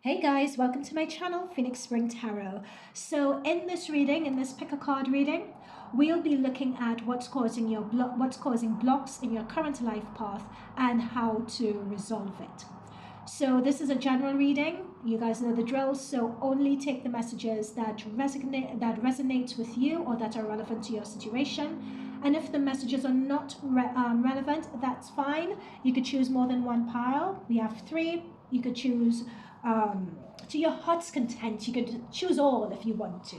Hey guys, welcome to my channel, Phoenix Spring Tarot. So in this reading, in this pick a card reading, we'll be looking at what's causing blocks in your current life path and how to resolve it. So this is a general reading. You guys know the drill. So only take the messages that resonate with you or that are relevant to your situation. And if the messages are not relevant, that's fine. You could choose more than one pile. We have three. You could choose to your heart's content. You could choose all if you want to.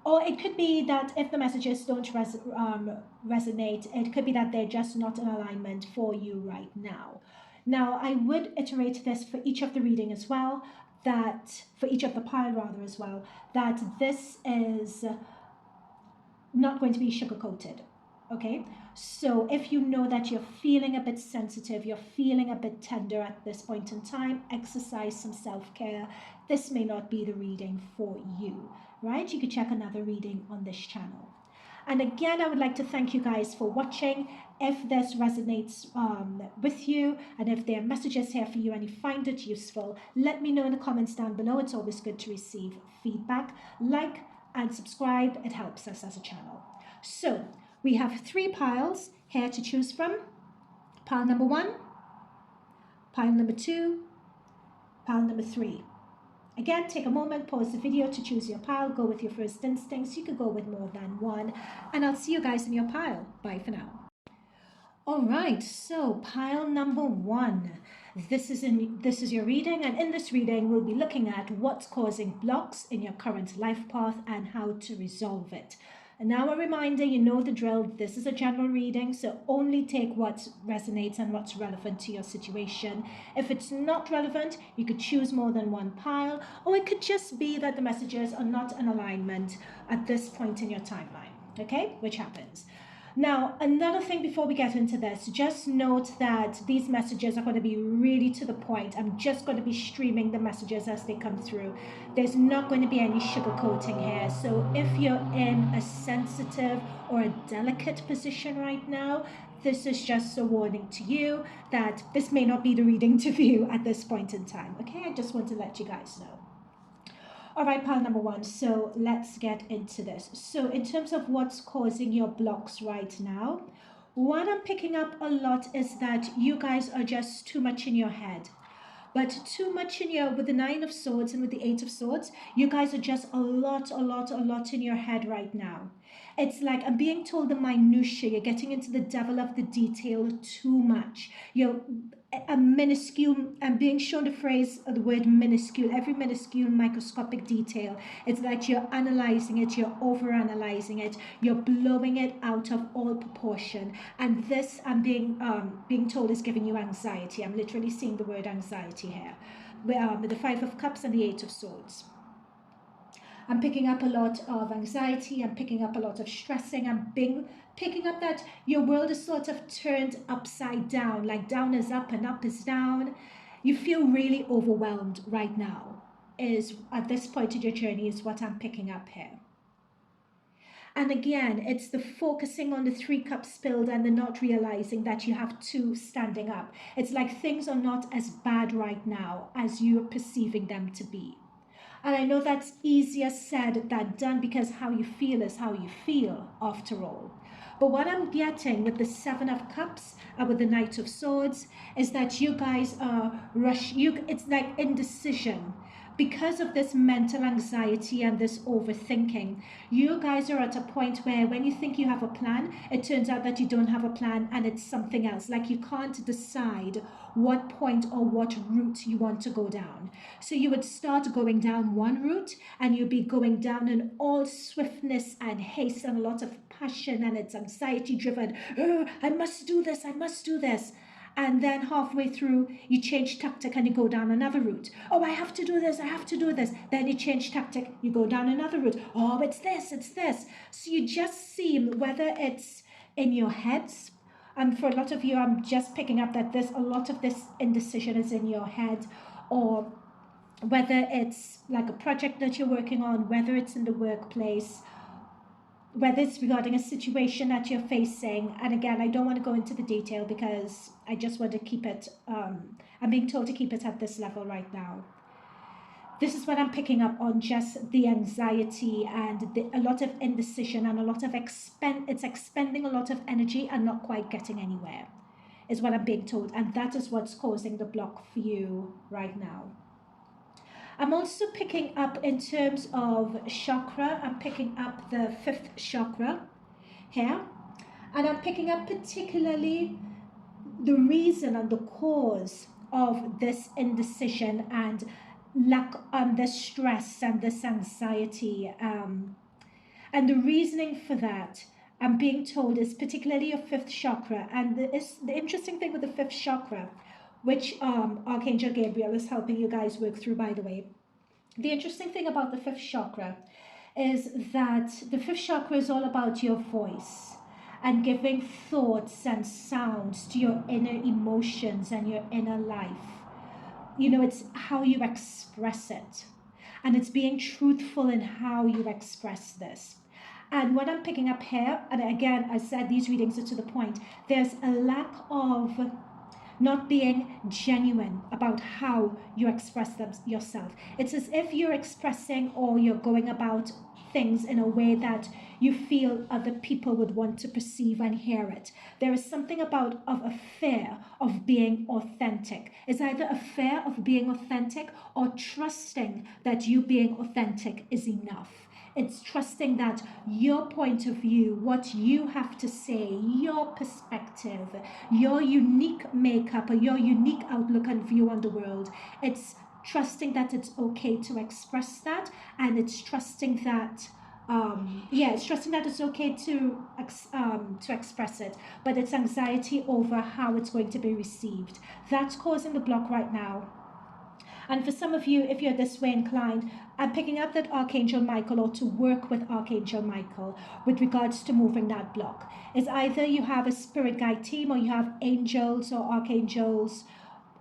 Or it could be that if the messages don't resonate, it could be that they're just not in alignment for you right now. Now, I would iterate this for each of the reading as well, that for each of the pile rather as well, that this is not going to be sugar-coated. Okay, so if you know that you're feeling a bit sensitive, you're feeling a bit tender at this point in time, exercise some self-care. This may not be the reading for you, right? You could check another reading on this channel. And again, I would like to thank you guys for watching. If this resonates with you and if there are messages here for you and you find it useful, let me know in the comments down below. It's always good to receive feedback. Like and subscribe. It helps us as a channel. So we have three piles here to choose from. Pile number 1, pile number 2, pile number 3. Again, take a moment, pause the video to choose your pile. Go with your first instincts. You could go with more than one. And I'll see you guys in your pile. Bye for now. All right, so pile number 1. This is your reading, and in this reading, we'll be looking at what's causing blocks in your current life path and how to resolve it. And now a reminder, you know the drill. This is a general reading, so only take what resonates and what's relevant to your situation. If it's not relevant, you could choose more than one pile, or it could just be that the messages are not in alignment at this point in your timeline, okay? Which happens. Now, another thing before we get into this, just note that these messages are going to be really to the point. I'm just going to be streaming the messages as they come through. There's not going to be any sugarcoating here. So if you're in a sensitive or a delicate position right now, this is just a warning to you that this may not be the reading to view at this point in time. Okay, I just want to let you guys know. All right, pile number 1. So let's get into this. So in terms of what's causing your blocks right now, what I'm picking up a lot is that you guys are just too much in your head. But too much in your, with the 9 of Swords and with the 8 of Swords, you guys are just a lot in your head right now. It's like I'm being told the minutiae. You're getting into the devil of the detail too much. You're a minuscule, I'm being shown the word minuscule, every minuscule microscopic detail. It's like you're analyzing it, you're over-analyzing it, you're blowing it out of all proportion. And this I'm being told is giving you anxiety. I'm literally seeing the word anxiety here. With the 5 of Cups and the 8 of Swords. I'm picking up a lot of anxiety. I'm picking up a lot of stressing. I'm picking up that your world is sort of turned upside down, like down is up and up is down. You feel really overwhelmed right now, is at this point in your journey is what I'm picking up here. And again, it's the focusing on the 3 cups spilled and the not realizing that you have 2 standing up. It's like things are not as bad right now as you're perceiving them to be. And I know that's easier said than done because how you feel is how you feel after all. But what I'm getting with the 7 of Cups and with the Knight of Swords is that you guys are it's like indecision. Because of this mental anxiety and this overthinking, you guys are at a point where when you think you have a plan, it turns out that you don't have a plan and it's something else. Like you can't decide what point or what route you want to go down. So you would start going down one route and you'd be going down in all swiftness and haste and a lot of passion, and it's anxiety driven. I must do this, I must do this. And then halfway through, you change tactic and you go down another route. Oh, I have to do this, I have to do this. Then you change tactic, you go down another route. Oh, it's this, it's this. So you just seem, whether it's in your heads, and for a lot of you, I'm just picking up that a lot of this indecision is in your head, or whether it's like a project that you're working on, whether it's in the workplace, whether it's regarding a situation that you're facing. And again, I don't want to go into the detail because I just want to keep it I'm being told to keep it at this level right now. This is what I'm picking up on, just the anxiety and a lot of indecision and a lot of it's expending a lot of energy and not quite getting anywhere, is what I'm being told. And that is what's causing the block for you right now. I'm also picking up in terms of chakra, I'm picking up the 5th chakra here. And I'm picking up particularly the reason and the cause of this indecision and lack, this stress and this anxiety, and the reasoning for that, I'm being told, is particularly your 5th chakra. And the interesting thing with the 5th chakra, which Archangel Gabriel is helping you guys work through, by the way, the interesting thing about the 5th chakra is that the 5th chakra is all about your voice and giving thoughts and sounds to your inner emotions and your inner life. You know, it's how you express it. And it's being truthful in how you express this. And what I'm picking up here, and again, I said these readings are to the point, there's a lack of not being genuine about how you express them yourself. It's as if you're expressing or you're going about things in a way that you feel other people would want to perceive and hear it. There is something about of a fear of being authentic. It's either a fear of being authentic or trusting that you being authentic is enough. It's trusting that your point of view, what you have to say, your perspective, your unique makeup or your unique outlook and view on the world, it's trusting that it's okay to express that, and it's trusting that it's trusting that it's okay to express it, but it's anxiety over how it's going to be received. That's causing the block right now. And for some of you, if you're this way inclined, I'm picking up that Archangel Michael, or to work with Archangel Michael with regards to moving that block. It's either you have a spirit guide team or you have angels or archangels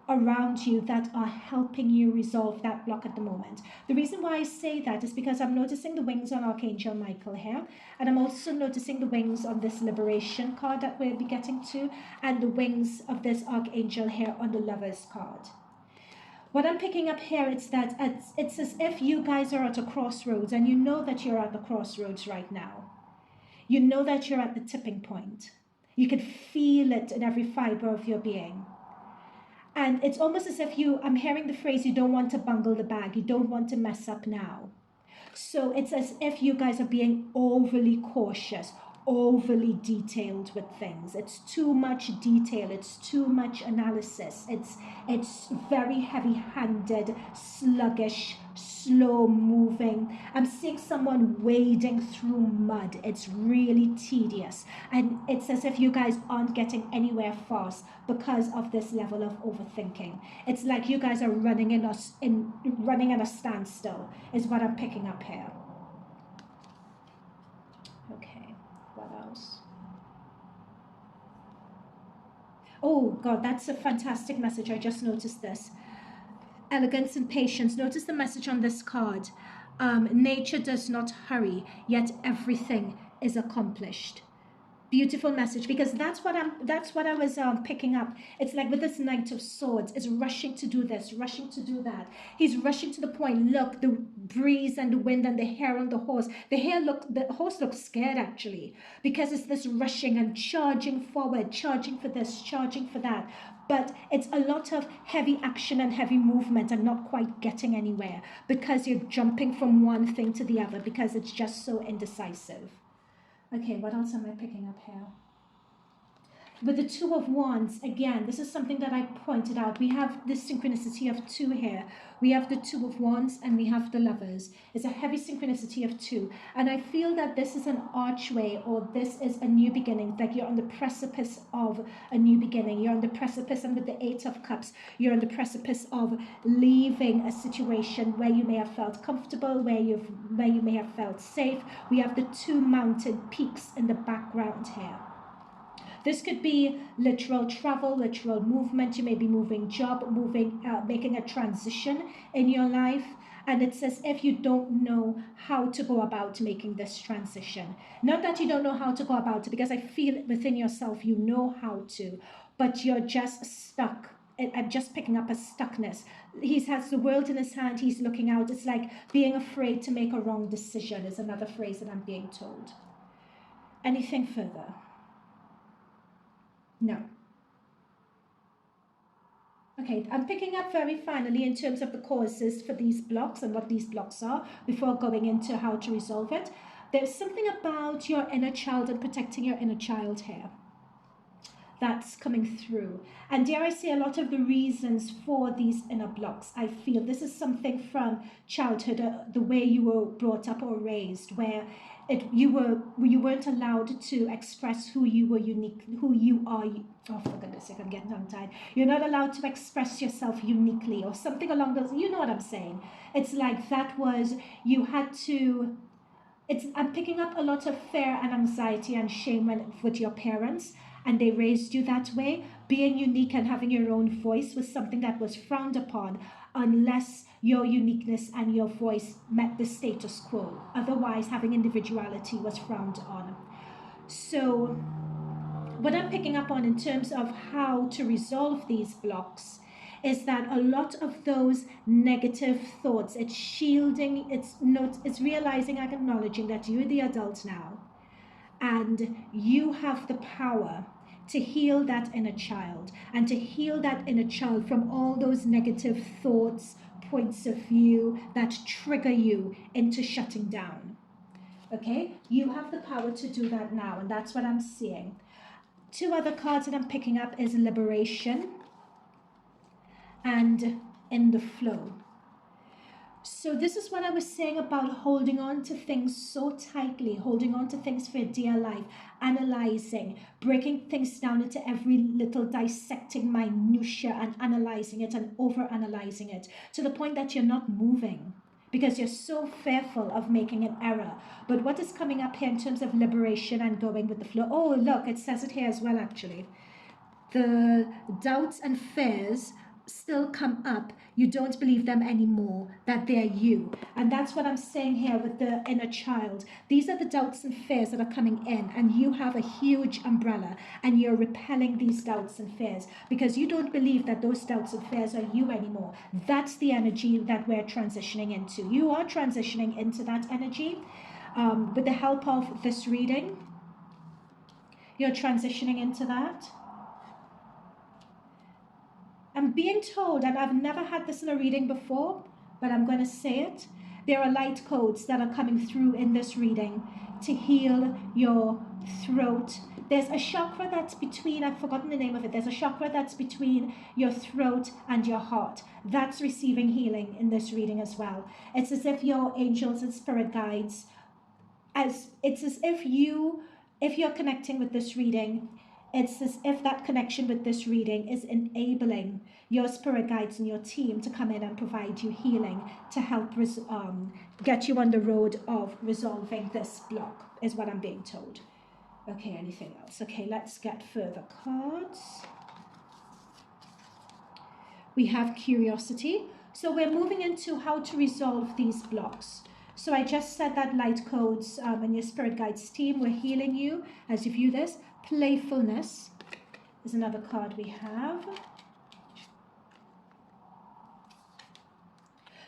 around you that are helping you resolve that block at the moment. The reason why I say that is because I'm noticing the wings on Archangel Michael here, and I'm also noticing the wings on this liberation card that we'll be getting to, and the wings of this Archangel here on the Lovers card. What I'm picking up here is that it's as if you guys are at a crossroads, and you know that you're at the crossroads right now. You know that you're at the tipping point. You can feel it in every fiber of your being. And it's almost as if I'm hearing the phrase, you don't want to bungle the bag, you don't want to mess up now. So it's as if you guys are being overly cautious, overly detailed with things. It's too much detail, it's too much analysis, it's very heavy-handed, sluggish, slow moving. I'm seeing someone wading through mud. It's really tedious, and it's as if you guys aren't getting anywhere fast because of this level of overthinking. It's like you guys are running at a standstill, is what I'm picking up here. Okay, what else? Oh God, that's a fantastic message. I just noticed this. Elegance and patience. Notice the message on this card. Nature does not hurry, yet everything is accomplished. Beautiful message, because that's what I was picking up. It's like with this Knight of Swords, is rushing to do this, rushing to do that. He's rushing to the point. Look, the breeze and the wind and the hair on the horse. The horse looks scared actually, because it's this rushing and charging forward, charging for this, charging for that. But it's a lot of heavy action and heavy movement and not quite getting anywhere, because you're jumping from one thing to the other, because it's just so indecisive. Okay, what else am I picking up here? With the Two of Wands, again, this is something that I pointed out. We have this synchronicity of 2 here. We have the Two of Wands and we have the Lovers. It's a heavy synchronicity of 2. And I feel that this is an archway, or this is a new beginning. Like you're on the precipice of a new beginning. You're on the precipice, and with the 8 of Cups, you're on the precipice of leaving a situation where you may have felt comfortable, where you may have felt safe. We have the 2 mountain peaks in the background here. This could be literal travel, literal movement. You may be moving job, making a transition in your life. And it's as if you don't know how to go about making this transition. Not that you don't know how to go about it, because I feel within yourself you know how to, but you're just stuck I'm just picking up a stuckness. He has the world in his hand. He's looking out. It's like being afraid to make a wrong decision is another phrase that I'm being told. Anything further? No. Okay, I'm picking up very finally in terms of the causes for these blocks and what these blocks are before going into how to resolve it. There's something about your inner child and protecting your inner child here that's coming through. And dare I say, a lot of the reasons for these inner blocks, I feel this is something from childhood, the way you were brought up or raised, where you weren't allowed to express who you were unique, who you are. Oh, for goodness sake, I'm getting tongue-tied. You're not allowed to express yourself uniquely or something along those. You know what I'm saying? It's like that was you had to. I'm picking up a lot of fear and anxiety and shame with your parents, and they raised you that way. Being unique and having your own voice was something that was frowned upon unless your uniqueness and your voice met the status quo. Otherwise, having individuality was frowned on. So what I'm picking up on in terms of how to resolve these blocks is that a lot of those negative thoughts, it's shielding, it's realizing and acknowledging that you're the adult now and you have the power to heal that inner child and to heal that inner child from all those negative thoughts, points of view that trigger you into shutting down. Okay, you have the power to do that now, and that's what I'm seeing. Two other cards that I'm picking up is liberation and in the flow. So this is what I was saying about holding on to things so tightly, holding on to things for dear life, analyzing, breaking things down into every little dissecting minutia and analyzing it and over-analyzing it to the point that you're not moving because you're so fearful of making an error. But what is coming up here in terms of liberation and going with the flow? Oh, look, it says it here as well, actually. The doubts and fears still come up. You don't believe them anymore, that they're you. And that's what I'm saying here with the inner child. These are the doubts and fears that are coming in, and you have a huge umbrella and you're repelling these doubts and fears because you don't believe that those doubts and fears are you anymore. That's the energy that we're transitioning into. You are transitioning into that energy with the help of this reading. You're transitioning into that. I'm being told, and I've never had this in a reading before, but I'm going to say it. There are light codes that are coming through in this reading to heal your throat. There's a chakra that's between, I've forgotten the name of it. There's a chakra that's between your throat and your heart. That's receiving healing in this reading as well. It's as if your angels and spirit guides, it's as if you're connecting with this reading, it's as if that connection with this reading is enabling your spirit guides and your team to come in and provide you healing to help get you on the road of resolving this block, is what I'm being told. Okay, anything else? Okay, let's get further cards. We have curiosity. So we're moving into how to resolve these blocks. So I just said that light codes and your spirit guides team were healing you as you view this. Playfulness is another card we have.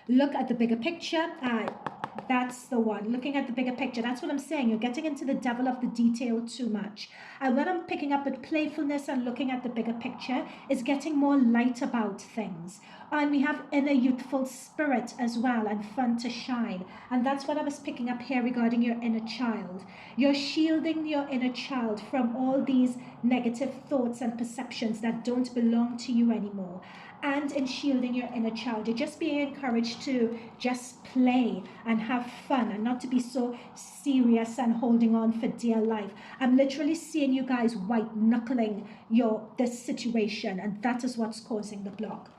Look at the bigger picture. That's the one. Looking at the bigger picture. That's what I'm saying. You're getting into the devil of the detail too much. And what I'm picking up with playfulness and looking at the bigger picture is getting more light about things. And we have inner youthful spirit as well and fun to shine. And that's what I was picking up here regarding your inner child. You're shielding your inner child from all these negative thoughts and perceptions that don't belong to you anymore. And in shielding your inner child, you're just being encouraged to just play and have fun and not to be so serious and holding on for dear life. I'm literally seeing you guys white knuckling this situation, and that is what's causing the block.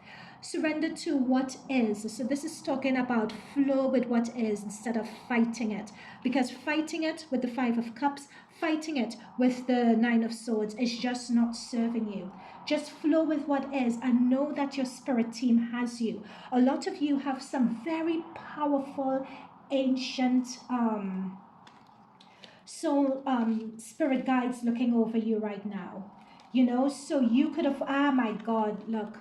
Surrender to what is. So this is talking about flow with what is instead of fighting it, because fighting it with the Five of Cups, fighting it with the Nine of Swords is just not serving you. Just flow with what is and know that your spirit team has you. A lot of you have some very powerful, ancient spirit guides looking over you right now. You know, so you could have, my God, look.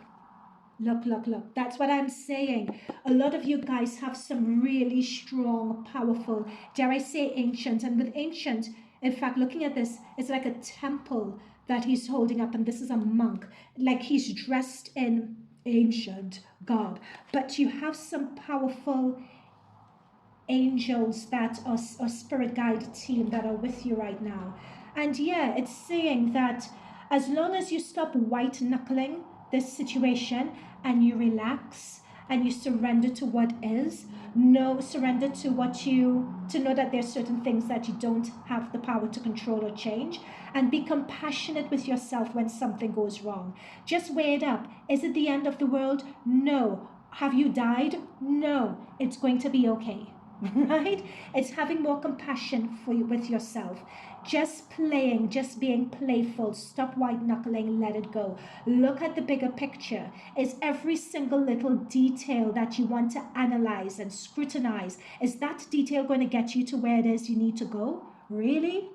Look. That's what I'm saying. A lot of you guys have some really strong, powerful, dare I say, ancient. And with ancient, in fact, looking at this, it's like a temple that he's holding up, and this is a monk. Like he's dressed in ancient garb. But you have some powerful angels that are or spirit guide team that are with you right now. And yeah, it's saying that as long as you stop white knuckling this situation and you relax and you surrender to what is, no surrender to what you to know that there's certain things that you don't have the power to control or change, and be compassionate with yourself when something goes wrong. Just weigh it up. Is it the end of the world? No. Have you died? No. It's going to be okay. Right? It's having more compassion for you with yourself. Just playing, just being playful. Stop white knuckling, let it go. Look at the bigger picture. Is every single little detail that you want to analyze and scrutinize, is that detail going to get you to where it is you need to go? Really?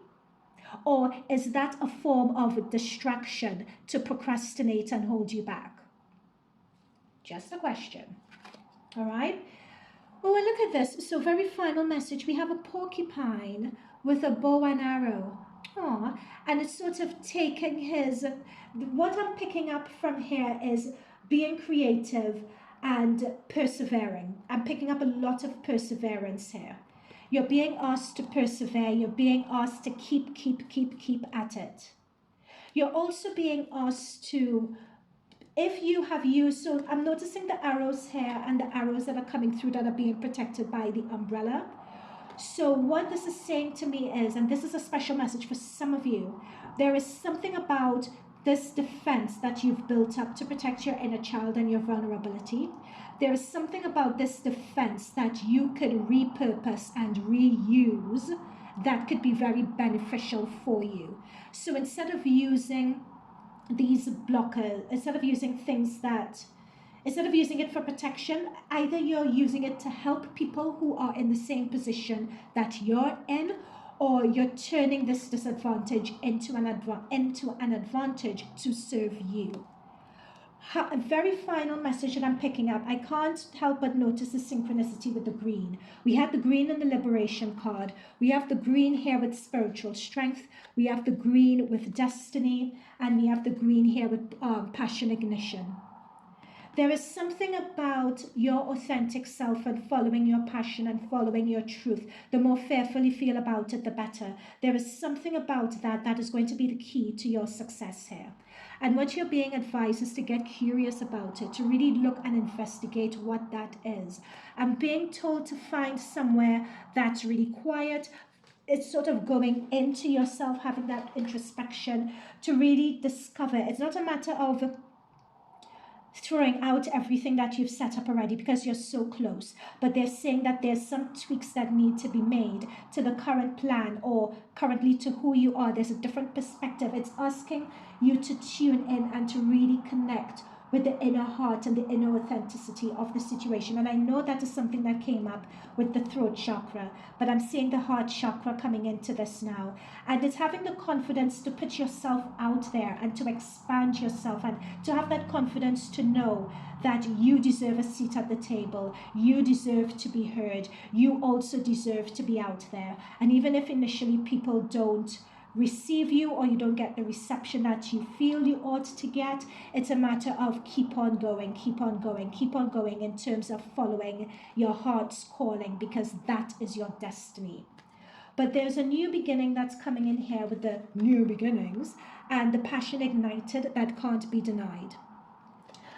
Or is that a form of distraction to procrastinate and hold you back? Just a question. All right? Oh, and look at this. So, very final message. We have a porcupine with a bow and arrow. Aw, and it's sort of taking his. What I'm picking up from here is being creative and persevering. I'm picking up a lot of perseverance here. You're being asked to persevere. You're being asked to keep at it. You're also being asked to, if you have used, so I'm noticing the arrows here and the arrows that are coming through that are being protected by the umbrella. So what this is saying to me is, and this is a special message for some of you, there is something about this defense that you've built up to protect your inner child and your vulnerability. There is something about this defense that you could repurpose and reuse that could be very beneficial for you. So instead of using these blockers, instead of using it for protection, either you're using it to help people who are in the same position that you're in, or you're turning this disadvantage into an advantage to serve you. A very final message that I'm picking up, I can't help but notice the synchronicity with the green. We have the green in the liberation card. We have the green here with spiritual strength. We have the green with destiny. And we have the green here with passion ignition. There is something about your authentic self and following your passion and following your truth. The more fearful you feel about it, the better. There is something about that that is going to be the key to your success here. And what you're being advised is to get curious about it, to really look and investigate what that is. I'm being told to find somewhere that's really quiet. It's sort of going into yourself, having that introspection to really discover. It's not a matter of throwing out everything that you've set up already because you're so close, but they're saying that there's some tweaks that need to be made to the current plan or currently to who you are. There's a different perspective. It's asking you to tune in and to really connect with the inner heart and the inner authenticity of the situation. And I know that is something that came up with the throat chakra, but I'm seeing the heart chakra coming into this now. And it's having the confidence to put yourself out there and to expand yourself and to have that confidence to know that you deserve a seat at the table. You deserve to be heard. You also deserve to be out there. And even if initially people don't receive you or you don't get the reception that you feel you ought to get, it's a matter of keep on going in terms of following your heart's calling, because that is your destiny. But there's a new beginning that's coming in here with the new beginnings and the passion ignited that can't be denied.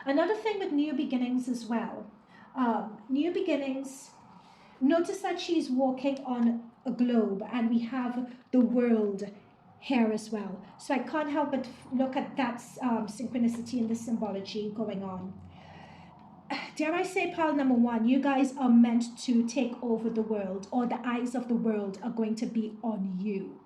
Another thing with new beginnings as well, new beginnings, notice that she's walking on a globe and we have the world here as well. So I can't help but look at that synchronicity and the symbology going on. Dare I say, pile number one, you guys are meant to take over the world, or the eyes of the world are going to be on you.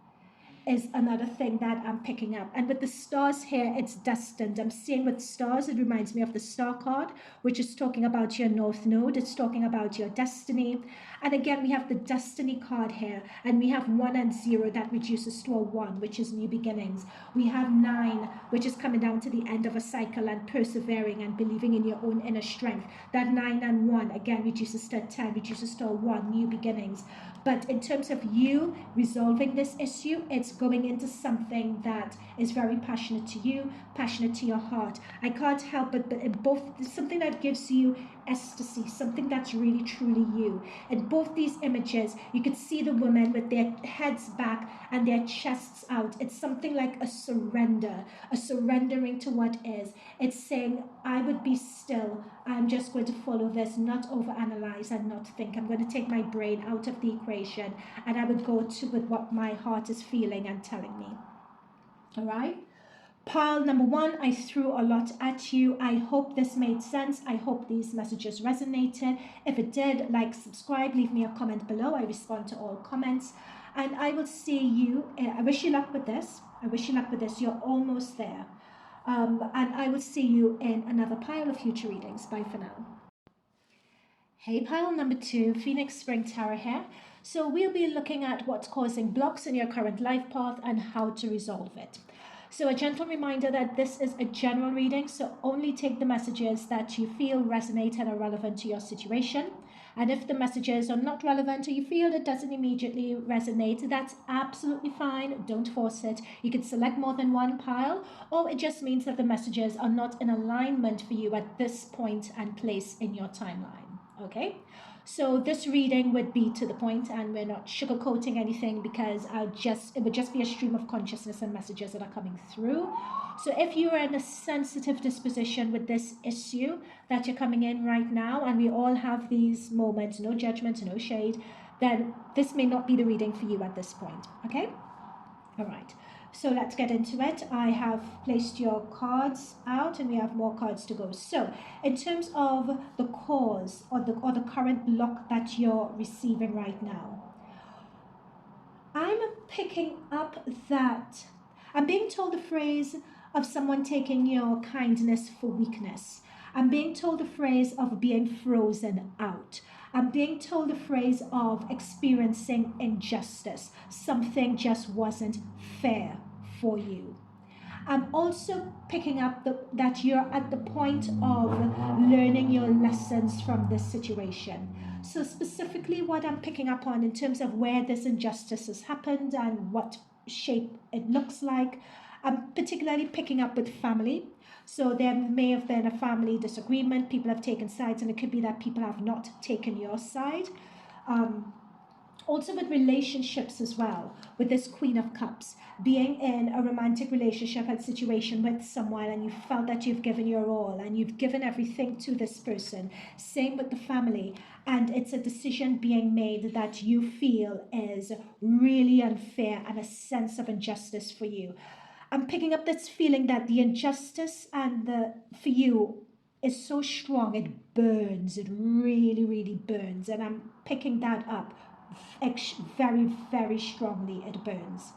is another thing that I'm picking up. And with the stars here, it's destined. I'm seeing with stars, it reminds me of the star card, which is talking about your north node. It's talking about your destiny. And again, we have the destiny card here, and we have 1 and 0 that reduces to a 1, which is new beginnings. We have 9, which is coming down to the end of a cycle and persevering and believing in your own inner strength. That 9 and 1 again reduces to 10, reduces to a 1, new beginnings. But in terms of you resolving this issue, it's going into something that is very passionate to you, passionate to your heart. I can't help it, but in both, something that gives you ecstasy, something that's really truly you. In both these images, you could see the women with their heads back and their chests out. It's something like a surrender, a surrendering to what is. It's saying, I would be still. I'm just going to follow this, not overanalyze and not think. I'm going to take my brain out of the equation, and I would go to with what my heart is feeling and telling me. All right? Pile number 1, I threw a lot at you. I hope this made sense. I hope these messages resonated. If it did, like, subscribe, leave me a comment below. I respond to all comments. And I will see you. I wish you luck with this. I wish you luck with this. You're almost there. And I will see you in another pile of future readings. Bye for now. Hey, pile number 2, Phoenix Spring Tarot here. So we'll be looking at what's causing blocks in your current life path and how to resolve it. So a gentle reminder that this is a general reading, so only take the messages that you feel resonate and are relevant to your situation. And if the messages are not relevant or you feel it doesn't immediately resonate, that's absolutely fine. Don't force it. You can select more than one pile, or it just means that the messages are not in alignment for you at this point and place in your timeline. Okay? So this reading would be to the point, and we're not sugarcoating anything, because it would just be a stream of consciousness and messages that are coming through. So if you are in a sensitive disposition with this issue that you're coming in right now, and we all have these moments, no judgment, no shade, then this may not be the reading for you at this point. Okay? All right. So let's get into it. I have placed your cards out, and we have more cards to go. So in terms of the cause or the current block that you're receiving right now, I'm picking up that I'm being told the phrase of someone taking your kindness for weakness. I'm being told the phrase of being frozen out. I'm being told the phrase of experiencing injustice. Something just wasn't fair for you. I'm also picking up that you're at the point of learning your lessons from this situation. So specifically what I'm picking up on in terms of where this injustice has happened and what shape it looks like, I'm particularly picking up with family. So there may have been a family disagreement, people have taken sides, and it could be that people have not taken your side. Also with relationships as well, with this Queen of Cups, being in a romantic relationship and situation with someone, and you felt that you've given your all and you've given everything to this person. Same with the family, and it's a decision being made that you feel is really unfair and a sense of injustice for you. I'm picking up this feeling that the injustice for you is so strong, it burns, it really, really burns, and I'm picking that up very, very strongly. It burns.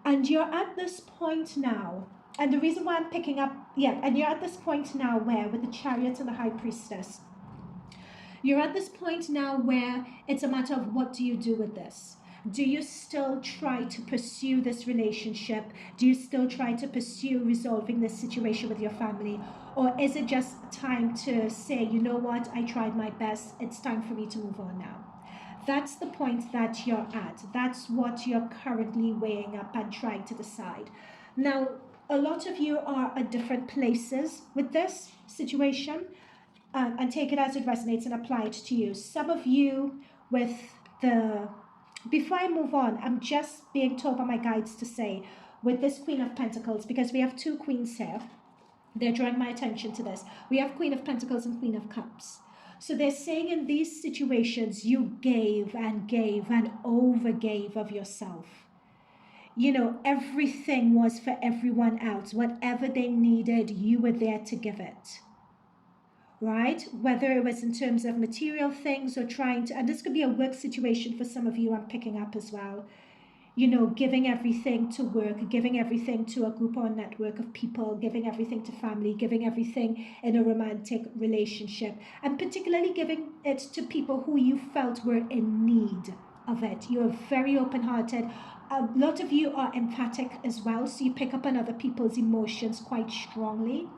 And you're at this point now, and the reason why I'm picking up, and you're at this point now where, with the Chariot and the High Priestess, you're at this point now where it's a matter of what do you do with this? Do you still try to pursue this relationship? Do you still try to pursue resolving this situation with your family? Or is it just time to say, you know what, I tried my best, it's time for me to move on now? That's the point that you're at. That's what you're currently weighing up and trying to decide. Now, a lot of you are at different places with this situation, and take it as it resonates and apply it to you. Some of you with before I move on, I'm just being told by my guides to say, with this Queen of Pentacles, because we have two queens here, they're drawing my attention to this. We have Queen of Pentacles and Queen of Cups. So they're saying in these situations, you gave and overgave of yourself. You know, everything was for everyone else. Whatever they needed, you were there to give it. Right? Whether it was in terms of material things or trying to, and this could be a work situation for some of you, I'm picking up as well. giving everything to work, giving everything to a group or a network of people, giving everything to family, giving everything in a romantic relationship, and particularly giving it to people who you felt were in need of it. You're very open-hearted. A lot of you are empathic as well, so you pick up on other people's emotions quite strongly.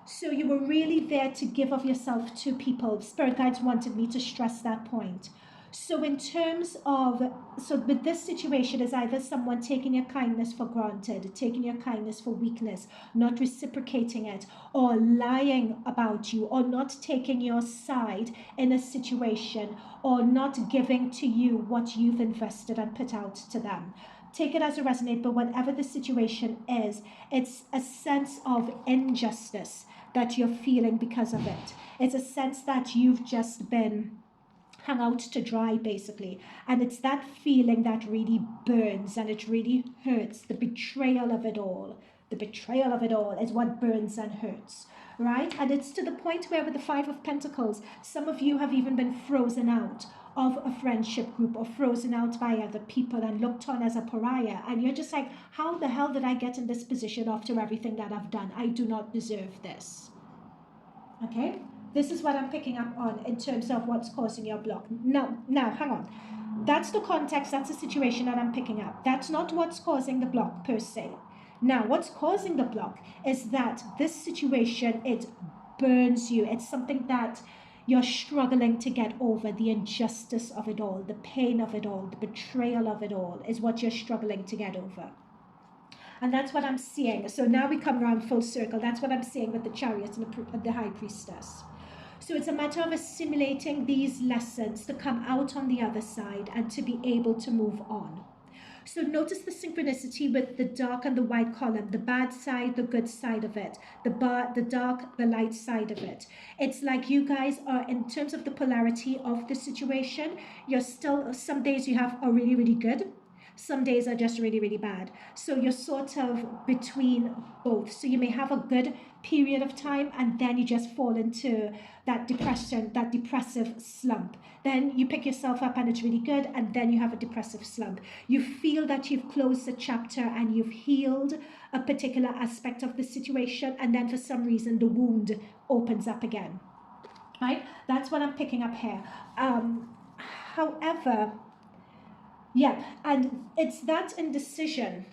So you were really there to give of yourself to people. Spirit guides wanted me to stress that point. So in terms of, so with this situation is either someone taking your kindness for granted, taking your kindness for weakness, not reciprocating it, or lying about you, or not taking your side in a situation, or not giving to you what you've invested and put out to them. Take it as a resonate, but whatever the situation is, it's a sense of injustice that you're feeling because of it. It's a sense that you've just been hung out to dry, basically. And it's that feeling that really burns and it really hurts. The betrayal of it all. The betrayal of it all is what burns and hurts, right? And it's to the point where with the Five of Pentacles, some of you have even been frozen out of a friendship group or frozen out by other people and looked on as a pariah. And you're just like, how the hell did I get in this position after everything that I've done? I do not deserve this. Okay? This is what I'm picking up on in terms of what's causing your block. Now, hang on. That's the context, that's the situation that I'm picking up. That's not what's causing the block per se. Now, what's causing the block is that this situation, it burns you. It's something that you're struggling to get over. The injustice of it all, the pain of it all, the betrayal of it all is what you're struggling to get over. And that's what I'm seeing. So now we come around full circle. That's what I'm seeing with the Chariot and the High Priestess. So it's a matter of assimilating these lessons to come out on the other side and to be able to move on. So notice the synchronicity with the dark and the white column, the bad side, the good side of it, the dark, the light side of it. It's like you guys are, in terms of the polarity of the situation, you're still, some days you have are really, really good. Some days are just really, really bad. So you're sort of between both. So you may have a good period of time and then you just fall into that depression, that depressive slump. Then you pick yourself up and it's really good, and then you have a depressive slump. You feel that you've closed the chapter and you've healed a particular aspect of the situation, and then for some reason the wound opens up again. Right? That's what I'm picking up here. However, yeah, and it's that indecision,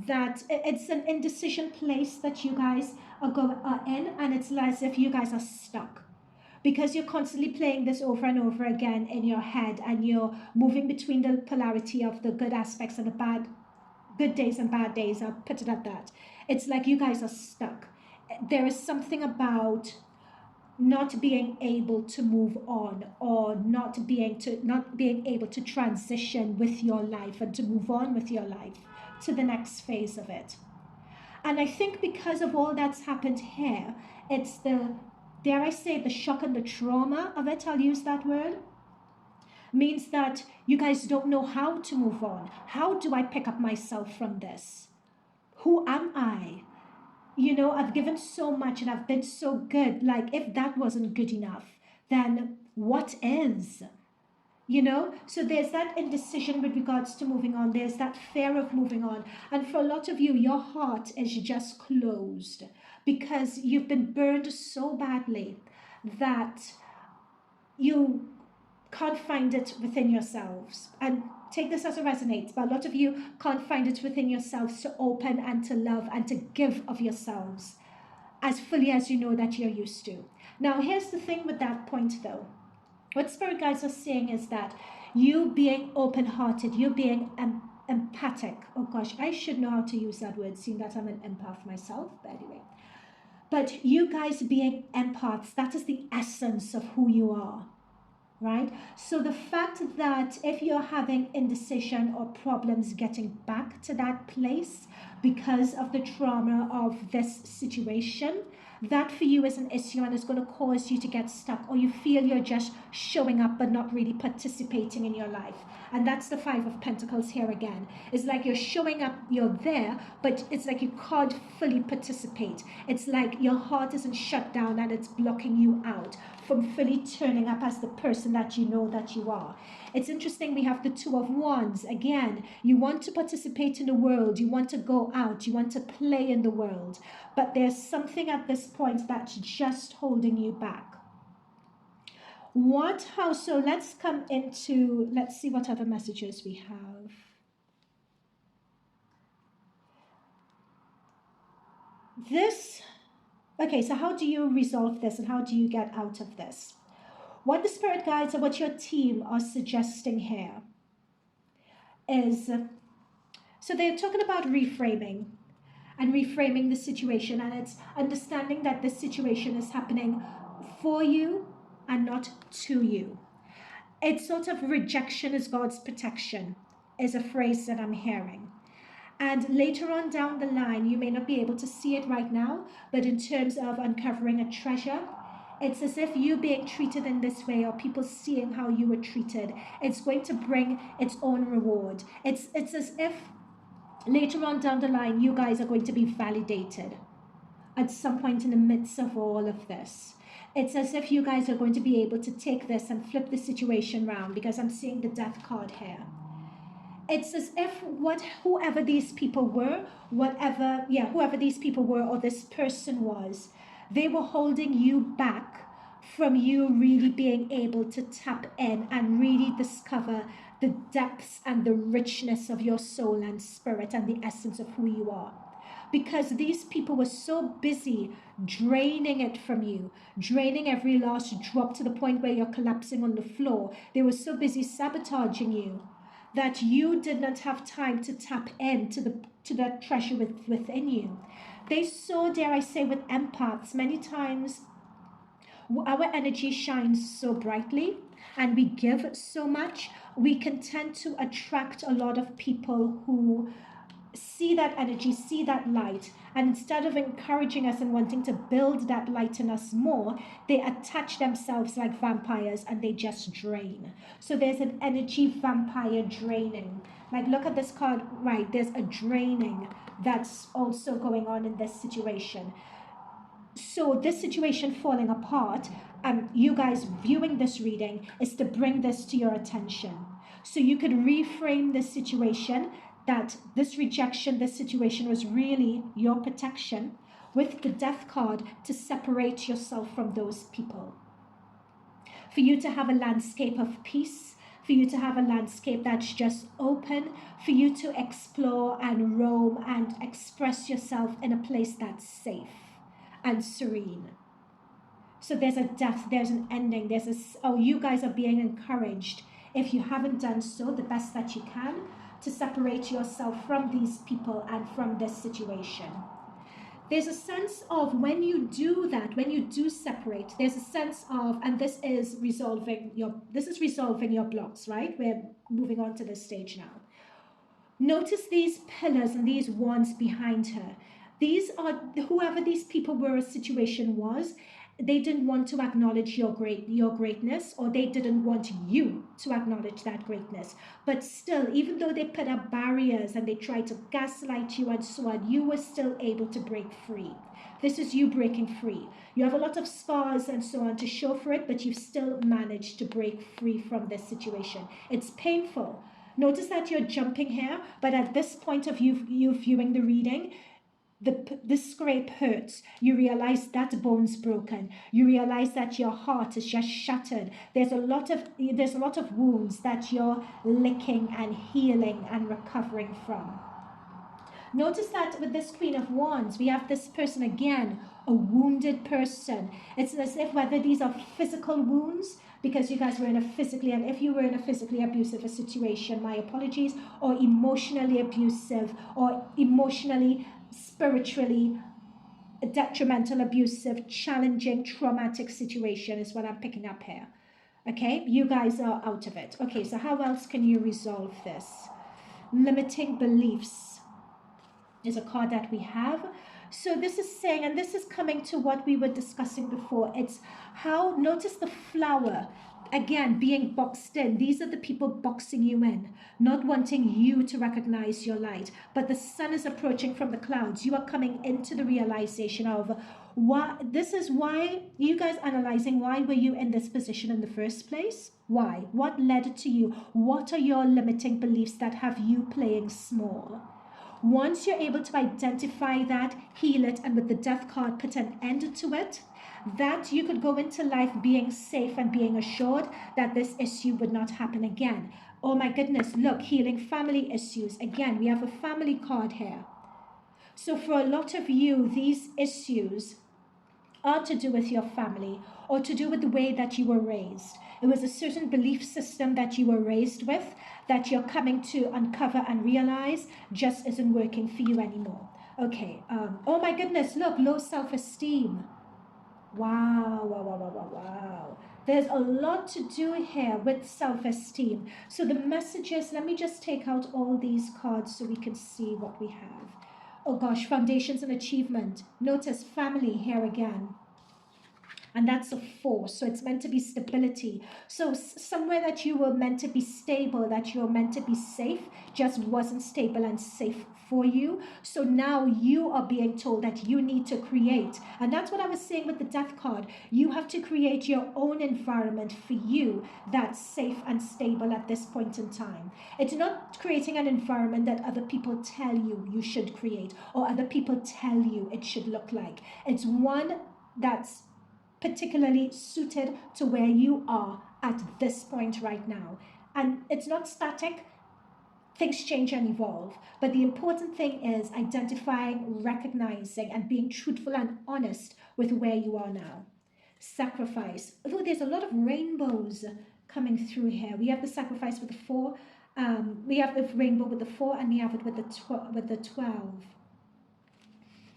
that it's an indecision place that you guys are in, and it's as if you guys are stuck because you're constantly playing this over and over again in your head, and you're moving between the polarity of the good aspects and the good days and bad days. I'll put it at that. It's like you guys are stuck. There is something about not being able to move on, or not being able to transition with your life and to move on with your life to the next phase of it. And I think because of all that's happened here, it's the, dare I say, the shock and the trauma of it, I'll use that word, means that you guys don't know how to move on. How do I pick up myself from this? Who am I? You know, I've given so much and I've been so good. Like, if that wasn't good enough, then what is? You know, so there's that indecision with regards to moving on. There's that fear of moving on. And for a lot of you, your heart is just closed because you've been burned so badly that you can't find it within yourselves. And take this as a resonate, but a lot of you can't find it within yourselves to open and to love and to give of yourselves as fully as you know that you're used to. Now, here's the thing with that point, though. What Spirit Guides are saying is that you being open-hearted, you being empathic. Oh gosh, I should know how to use that word, seeing that I'm an empath myself, but anyway. But you guys being empaths, that is the essence of who you are. Right? So the fact that if you're having indecision or problems getting back to that place because of the trauma of this situation, that for you is an issue and is going to cause you to get stuck, or you feel you're just showing up but not really participating in your life. And that's the Five of Pentacles here again. It's like you're showing up, you're there, but it's like you can't fully participate. It's like your heart isn't shut down and it's blocking you out from fully turning up as the person that you know that you are. It's interesting, we have the Two of Wands. Again, you want to participate in the world, you want to go out, you want to play in the world, but there's something at this point that's just holding you back. So let's come into, let's see what other messages we have. Okay, so how do you resolve this and how do you get out of this? What the spirit guides or what your team are suggesting here is, so they're talking about reframing and reframing the situation, and it's understanding that this situation is happening for you and not to you. It's sort of rejection is God's protection is a phrase that I'm hearing. And later on down the line, you may not be able to see it right now, but in terms of uncovering a treasure, it's as if you being treated in this way or people seeing how you were treated, it's going to bring its own reward. It's as if later on down the line, you guys are going to be validated at some point in the midst of all of this. It's as if you guys are going to be able to take this and flip the situation around, because I'm seeing the Death card here. It's as if whoever these people were, whoever these people were or this person was, they were holding you back from you really being able to tap in and really discover the depths and the richness of your soul and spirit and the essence of who you are. Because these people were so busy draining it from you, draining every last drop to the point where you're collapsing on the floor. They were so busy sabotaging you that you did not have time to tap into that treasure within you. They saw, dare I say, with empaths, many times our energy shines so brightly and we give so much, we can tend to attract a lot of people who see that energy, see that light, and instead of encouraging us and wanting to build that light in us more, they attach themselves like vampires and they just drain. So there's an energy vampire draining. Like, look at this card, right? There's a draining that's also going on in this situation. So this situation falling apart, and you guys viewing this reading, is to bring this to your attention. So you could reframe this situation, that this rejection, this situation was really your protection, with the Death card to separate yourself from those people. For you to have a landscape of peace, for you to have a landscape that's just open, for you to explore and roam and express yourself in a place that's safe and serene. So there's a death, there's an ending, you guys are being encouraged, if you haven't done so, the best that you can, to separate yourself from these people and from this situation. There's a sense of when you do that, when you do separate, there's a sense of, and this is resolving your blocks, right? We're moving on to this stage now. Notice these pillars and these wands behind her. These are, whoever these people were, a situation was, they didn't want to acknowledge your greatness, or they didn't want you to acknowledge that greatness. But still, even though they put up barriers and they tried to gaslight you and so on, you were still able to break free. This is you breaking free. You have a lot of scars and so on to show for it, but you've still managed to break free from this situation. It's painful. Notice that you're jumping here, but at this point of you viewing the reading, the scrape hurts. You realize that bone's broken. You realize that your heart is just shattered. There's a lot of wounds that you're licking and healing and recovering from. Notice that with this Queen of Wands, we have this person again, a wounded person. It's as if whether these are physical wounds, because you guys were in a physically, and if you were in a physically abusive situation, my apologies, or emotionally abusive, or emotionally, spiritually detrimental, abusive, challenging, traumatic situation is what I'm picking up here. Okay, you guys are out of it. Okay, so how else can you resolve this? Limiting beliefs is a card that we have. So this is saying, and this is coming to what we were discussing before, it's how, notice the flower. again, being boxed in. These are the people boxing you in, not wanting you to recognize your light. But the sun is approaching from the clouds. You are coming into the realization of what this is. Why you guys analyzing, why were you in this position in the first place? Why? What led to you? What are your limiting beliefs that have you playing small? Once you're able to identify that, heal it, and with the death card put an end to it, that you could go into life being safe and being assured that this issue would not happen again. Oh my goodness, look, healing family issues. Again, we have a family card here. So for a lot of you, these issues are to do with your family or to do with the way that you were raised. It was a certain belief system that you were raised with that you're coming to uncover and realize just isn't working for you anymore. Okay, oh my goodness, look, low self-esteem. Wow, wow, wow, wow, wow, wow. There's a lot to do here with self-esteem. So the messages, let me just take out all these cards so we can see what we have. Oh gosh, foundations and achievement. Notice family here again. And that's a 4, so it's meant to be stability. So somewhere that you were meant to be stable, that you were meant to be safe, just wasn't stable and safe for you. So now you are being told that you need to create. And that's what I was saying with the death card. You have to create your own environment for you that's safe and stable at this point in time. It's not creating an environment that other people tell you you should create or other people tell you it should look like. It's one that's particularly suited to where you are at this point right now. And it's not static. Things change and evolve. But the important thing is identifying, recognizing, and being truthful and honest with where you are now. Sacrifice. Although there's a lot of rainbows coming through here. We have the sacrifice with the 4. We have the rainbow with the 4, and we have it with the 12.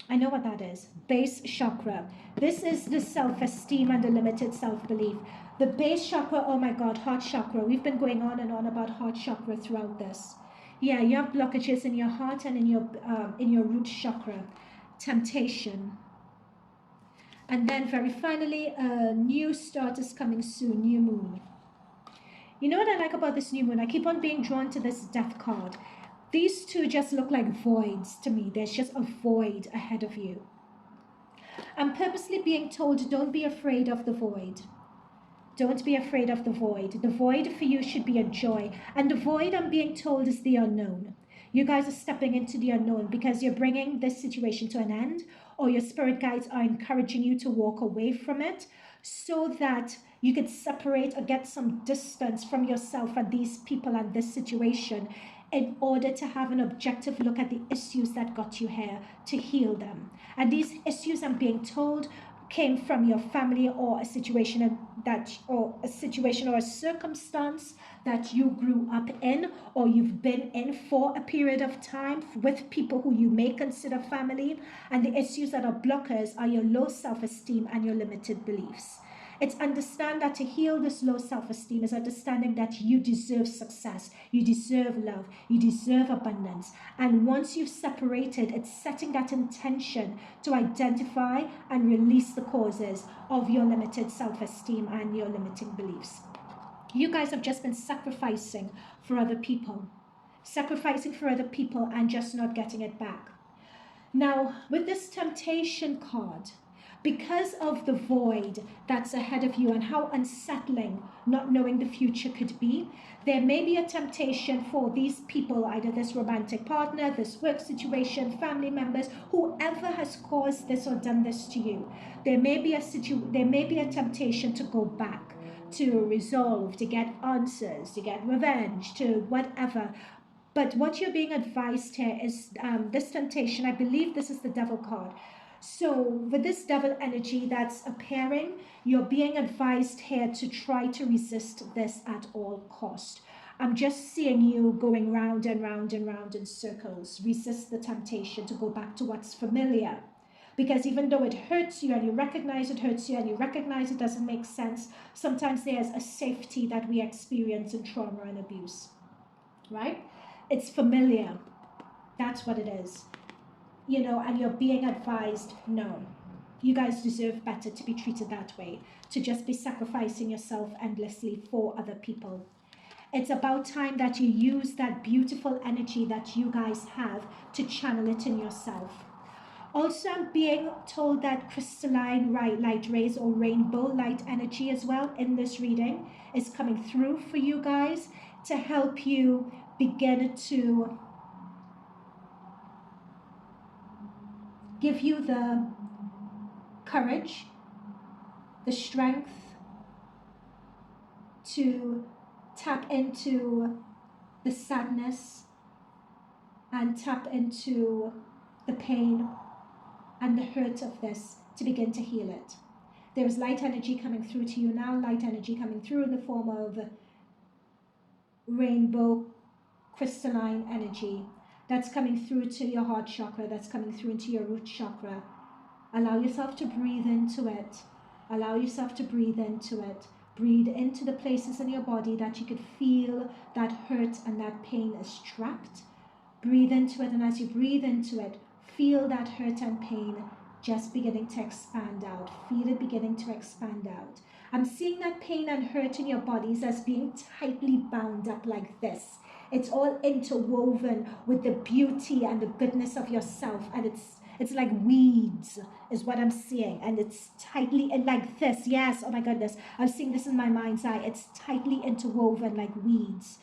I know what that is. Base chakra. This is the self-esteem and the limited self-belief. The base chakra, oh my God, heart chakra. We've been going on and on about heart chakra throughout this. Yeah, you have blockages in your heart and in your root chakra. Temptation. And then very finally, a new start is coming soon, new moon. You know what I like about this new moon? I keep on being drawn to this death card. These two just look like voids to me. There's just a void ahead of you. I'm purposely being told, don't be afraid of the void. Don't be afraid of the void. The void for you should be a joy. And the void, I'm being told, is the unknown. You guys are stepping into the unknown because you're bringing this situation to an end, or your spirit guides are encouraging you to walk away from it so that you could separate or get some distance from yourself and these people and this situation in order to have an objective look at the issues that got you here to heal them. And these issues, I'm being told, came from your family or a situation or a circumstance that you grew up in or you've been in for a period of time with people who you may consider family. And the issues that are blockers are your low self-esteem and your limited beliefs. It's understand that to heal this low self-esteem is understanding that you deserve success, you deserve love, you deserve abundance. And once you've separated, it's setting that intention to identify and release the causes of your limited self-esteem and your limiting beliefs. You guys have just been sacrificing for other people. Sacrificing for other people and just not getting it back. Now, with this temptation card, because of the void that's ahead of you and how unsettling not knowing the future could be, there may be a temptation for these people, either this romantic partner, this work situation, family members, whoever has caused this or done this to you. There may be a temptation to go back, to resolve, to get answers, to get revenge, to whatever. But what you're being advised here is this temptation. I believe this is the devil card. So with this devil energy that's appearing, you're being advised here to try to resist this at all cost. I'm just seeing you going round and round and round in circles. Resist the temptation to go back to what's familiar. Because even though it hurts you and you recognize it hurts you and you recognize it doesn't make sense, sometimes there's a safety that we experience in trauma and abuse, right? It's familiar. That's what it is. And you're being advised, no. You guys deserve better to be treated that way, to just be sacrificing yourself endlessly for other people. It's about time that you use that beautiful energy that you guys have to channel it in yourself. Also, I'm being told that crystalline light rays or rainbow light energy as well in this reading is coming through for you guys to help you begin to give you the courage, the strength to tap into the sadness and tap into the pain and the hurt of this to begin to heal it. There is light energy coming through to you now, light energy coming through in the form of rainbow crystalline energy that's coming through to your heart chakra, that's coming through into your root chakra. Allow yourself to breathe into it. Allow yourself to breathe into it. Breathe into the places in your body that you could feel that hurt and that pain is trapped. Breathe into it, and as you breathe into it, feel that hurt and pain just beginning to expand out. Feel it beginning to expand out. I'm seeing that pain and hurt in your bodies as being tightly bound up like this. It's all interwoven with the beauty and the goodness of yourself, and it's like weeds is what I'm seeing, and it's tightly like this. Yes, oh my goodness, I'm seeing this in my mind's eye. It's tightly interwoven like weeds,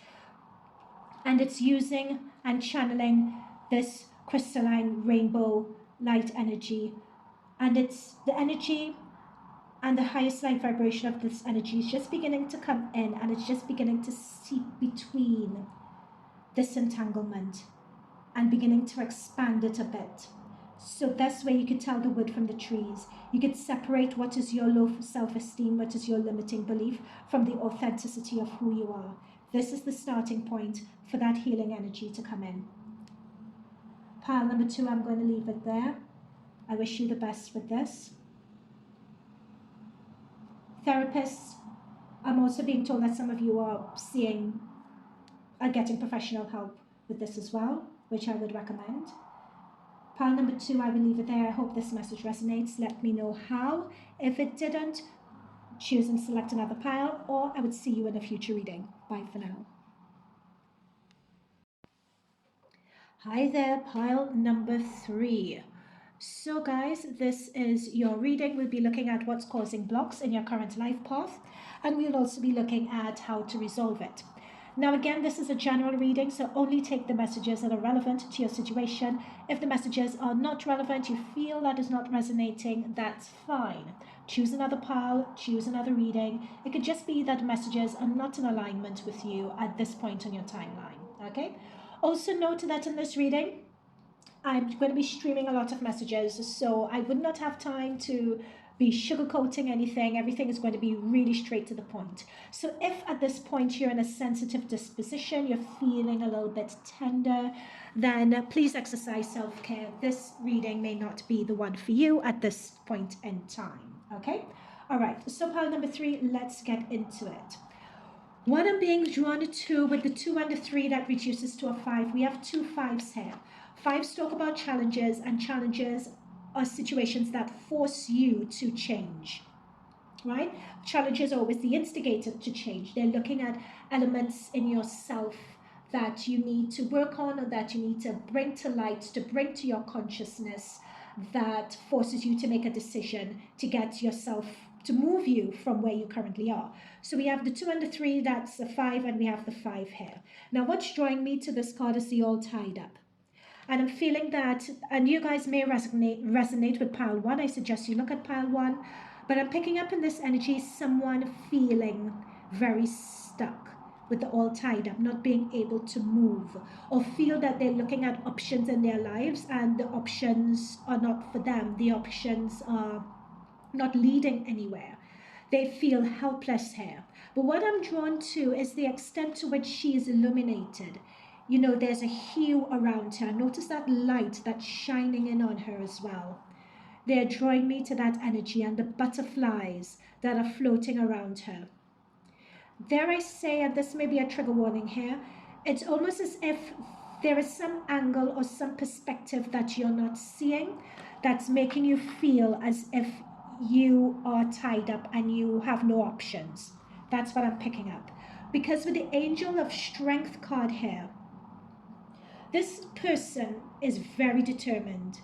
and it's using and channeling this crystalline rainbow light energy, and it's the energy and the highest light vibration of this energy is just beginning to come in, and it's just beginning to seep between this entanglement and beginning to expand it a bit. So that's where you could tell the wood from the trees. You could separate what is your low self-esteem, what is your limiting belief, from the authenticity of who you are. This is the starting point for that healing energy to come in. Pile number 2, I'm going to leave it there. I wish you the best with this. Therapists, I'm also being told that some of you are getting professional help with this as well, which I would recommend. Pile number 2, I will leave it there. I hope this message resonates. Let me know how. If it didn't, choose and select another pile, or I would see you in a future reading. Bye for now. Hi there, pile number 3. So guys, this is your reading. We'll be looking at what's causing blocks in your current life path, and we'll also be looking at how to resolve it. Now again, this is a general reading, so only take the messages that are relevant to your situation. If the messages are not relevant, you feel that is not resonating, that's fine. Choose another pile, choose another reading. It could just be that messages are not in alignment with you at this point on your timeline, okay? Also note that in this reading, I'm going to be streaming a lot of messages, so I would not have time to be sugarcoating anything. Everything is going to be really straight to the point. So if at this point you're in a sensitive disposition, you're feeling a little bit tender, then please exercise self-care. This reading may not be the one for you at this point in time, okay? All right, so pile number 3, let's get into it. What I'm being drawn to with the 2 and the 3 that reduces to a 5, we have 2 5s here. 5s talk about challenges, and challenges are situations that force you to change, right? Challenges are always the instigator to change. They're looking at elements in yourself that you need to work on, or that you need to bring to light, to bring to your consciousness, that forces you to make a decision to get yourself, to move you from where you currently are. So we have the 2 and the 3, that's a 5, and we have the 5 here. Now what's drawing me to this card is the all tied up. And I'm feeling that, and you guys may resonate with pile 1. I suggest you look at pile 1. But I'm picking up in this energy someone feeling very stuck with the all tied up, not being able to move, or feel that they're looking at options in their lives and the options are not for them. The options are not leading anywhere. They feel helpless here. But what I'm drawn to is the extent to which she is illuminated. You know, there's a hue around her. Notice that light that's shining in on her as well. They're drawing me to that energy, and the butterflies that are floating around her. Dare I say, and this may be a trigger warning here, it's almost as if there is some angle or some perspective that you're not seeing, that's making you feel as if you are tied up and you have no options. That's what I'm picking up. Because with the Angel of Strength card here, this person is very determined.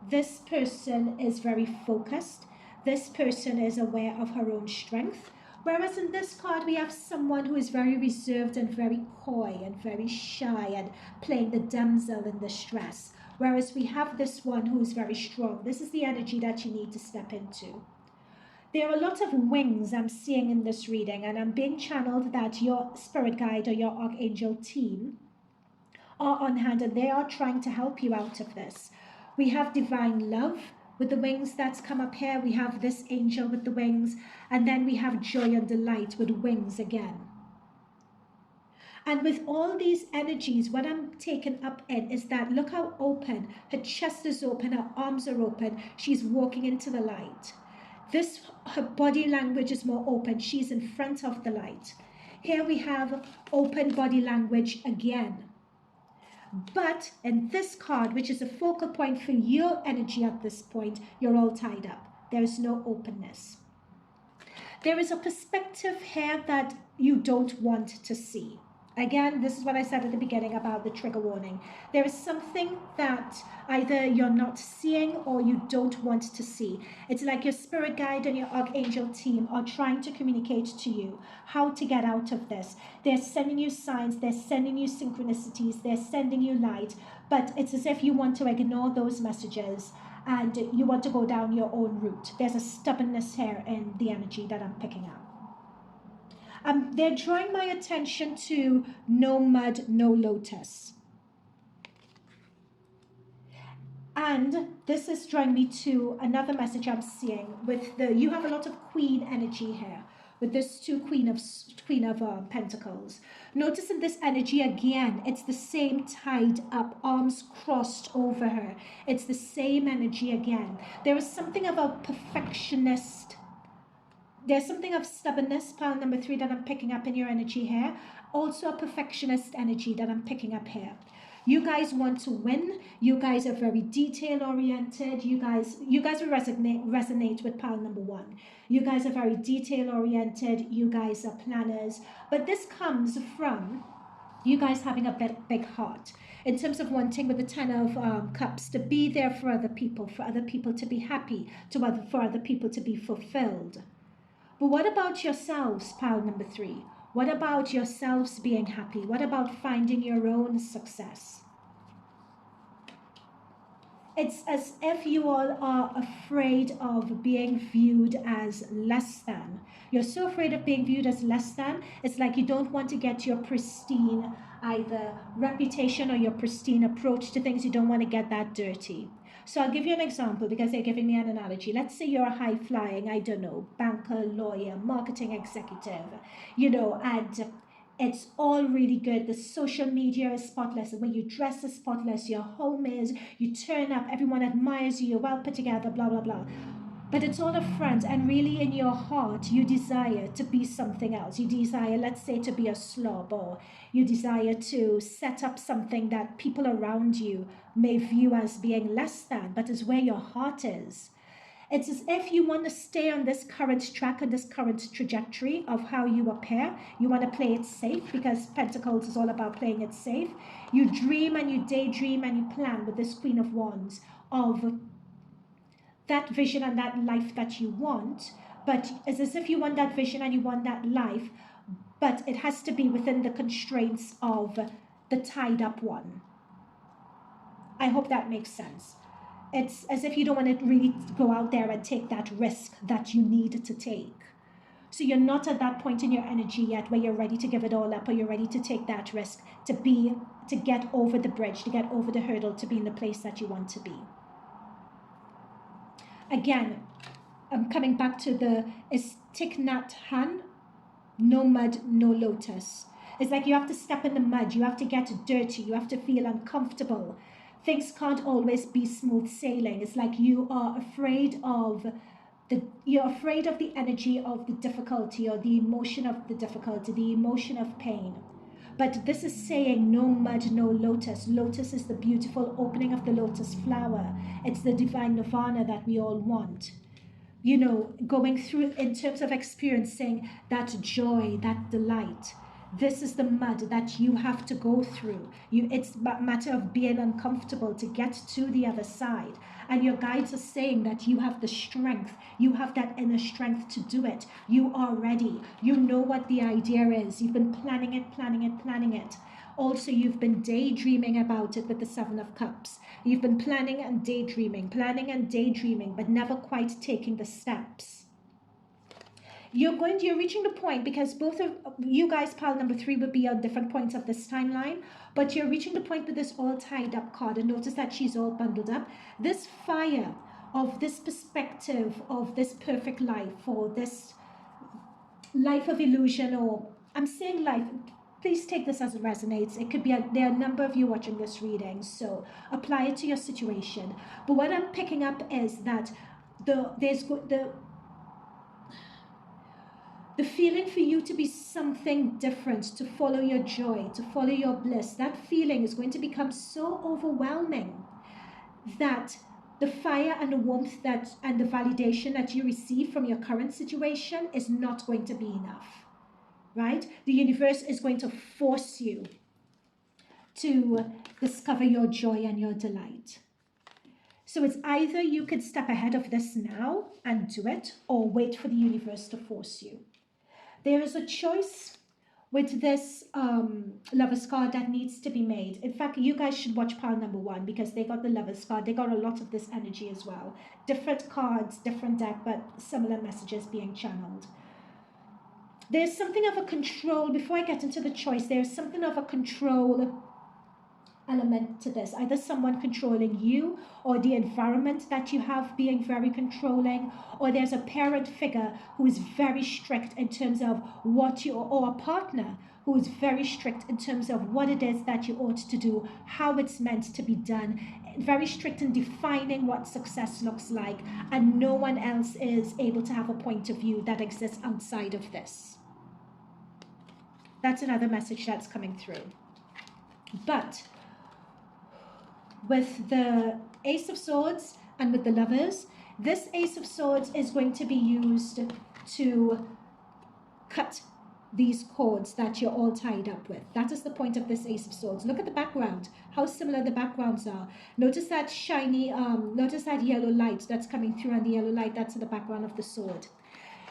This person is very focused. This person is aware of her own strength. Whereas in this card, we have someone who is very reserved and very coy and very shy and playing the damsel in distress. Whereas we have this one who is very strong. This is the energy that you need to step into. There are a lot of wings I'm seeing in this reading, and I'm being channeled that your spirit guide or your archangel team are on hand and they are trying to help you out of this. We have divine love with the wings that's come up here. We have this angel with the wings, and then we have joy and delight with wings again. And with all these energies, what I'm taken up in is that look how open, her chest is open, her arms are open, she's walking into the light. Her body language is more open, she's in front of the light. Here we have open body language again. But in this card, which is a focal point for your energy at this point, you're all tied up. There is no openness. There is a perspective here that you don't want to see. Again, this is what I said at the beginning about the trigger warning. There is something that either you're not seeing or you don't want to see. It's like your spirit guide and your archangel team are trying to communicate to you how to get out of this. They're sending you signs, they're sending you synchronicities, they're sending you light, but it's as if you want to ignore those messages and you want to go down your own route. There's a stubbornness here in the energy that I'm picking up. They're drawing my attention to no mud, no lotus. And this is drawing me to another message I'm seeing with you have a lot of queen energy here with this queen of pentacles. Notice in this energy again, it's the same tied up, arms crossed over her. It's the same energy again. There is something of a perfectionist. There's something of stubbornness, pile number 3, that I'm picking up in your energy here. Also a perfectionist energy that I'm picking up here. You guys want to win. You guys are very detail oriented. You guys will resonate with pile number 1. You guys are very detail oriented. You guys are planners. But this comes from you guys having a big heart in terms of wanting with the 10 of cups to be there for other people to be happy, for other people to be fulfilled. But what about yourselves, pile number 3? What about yourselves being happy? What about finding your own success? It's as if you all are afraid of being viewed as less than. You're so afraid of being viewed as less than. It's like you don't want to get your pristine either reputation or your pristine approach to things. You don't want to get that dirty. So I'll give you an example because they're giving me an analogy. Let's say you're a high-flying, I don't know, banker, lawyer, marketing executive, and it's all really good. The social media is spotless. The way you dress is spotless. Your home is, you turn up, everyone admires you, you're well put together, blah, blah, blah. But it's all a front, and really in your heart, you desire to be something else. You desire, let's say, to be a slob, or you desire to set up something that people around you may view as being less than, but is where your heart is. It's as if you want to stay on this current track and this current trajectory of how you appear. You want to play it safe because Pentacles is all about playing it safe. You dream and you daydream and you plan with this Queen of Wands of that vision and that life that you want, but it's as if you want that vision and you want that life, but it has to be within the constraints of the tied up one. I hope that makes sense. It's as if you don't want to really go out there and take that risk that you need to take. So you're not at that point in your energy yet where you're ready to give it all up, or you're ready to take that risk to get over the bridge, to get over the hurdle, to be in the place that you want to be. Again, I'm coming back to the Thich Nhat Hanh, no mud, no lotus. It's like you have to step in the mud, you have to get dirty, you have to feel uncomfortable. Things can't always be smooth sailing. It's like you are afraid of the energy of the difficulty, or the emotion of the difficulty, the emotion of pain. But this is saying no mud, no lotus. Lotus is the beautiful opening of the lotus flower. It's the divine nirvana that we all want. You know, going through in terms of experiencing that joy, that delight. This is the mud that you have to go through. It's a matter of being uncomfortable to get to the other side. And your guides are saying that you have the strength. You have that inner strength to do it. You are ready. You know what the idea is. You've been planning it, planning it, planning it. Also, you've been daydreaming about it with the Seven of Cups. You've been planning and daydreaming, but never quite taking the steps. You're reaching the point, because both of you guys, pile number 3, would be on different points of this timeline, but you're reaching the point with this all tied up card, and notice that she's all bundled up. This fire of this perspective of this perfect life, or this life of illusion, or I'm saying life, please take this as it resonates. It could be, there are a number of you watching this reading, so apply it to your situation. But what I'm picking up is that the feeling for you to be something different, to follow your joy, to follow your bliss, that feeling is going to become so overwhelming that the fire and the warmth and the validation that you receive from your current situation is not going to be enough, right? The universe is going to force you to discover your joy and your delight. So it's either you could step ahead of this now and do it, or wait for the universe to force you. There is a choice with this Lover's card that needs to be made. In fact, you guys should watch pile number 1, because they got the Lover's card. They got a lot of this energy as well. Different cards, different deck, but similar messages being channeled. There's something of a control, before I get into the choice, there's something of a control element to this. Either someone controlling you, or the environment that you have being very controlling, or there's a parent figure who is very strict in terms of what you, or a partner who is very strict in terms of what it is that you ought to do, how it's meant to be done, very strict in defining what success looks like, and no one else is able to have a point of view that exists outside of this. That's another message that's coming through. But with the Ace of Swords and with the Lovers, this Ace of Swords is going to be used to cut these cords that you're all tied up with. That is the point of this Ace of Swords. Look at the background, how similar the backgrounds are. Notice that shiny, notice that yellow light that's coming through, and the yellow light that's in the background of the sword.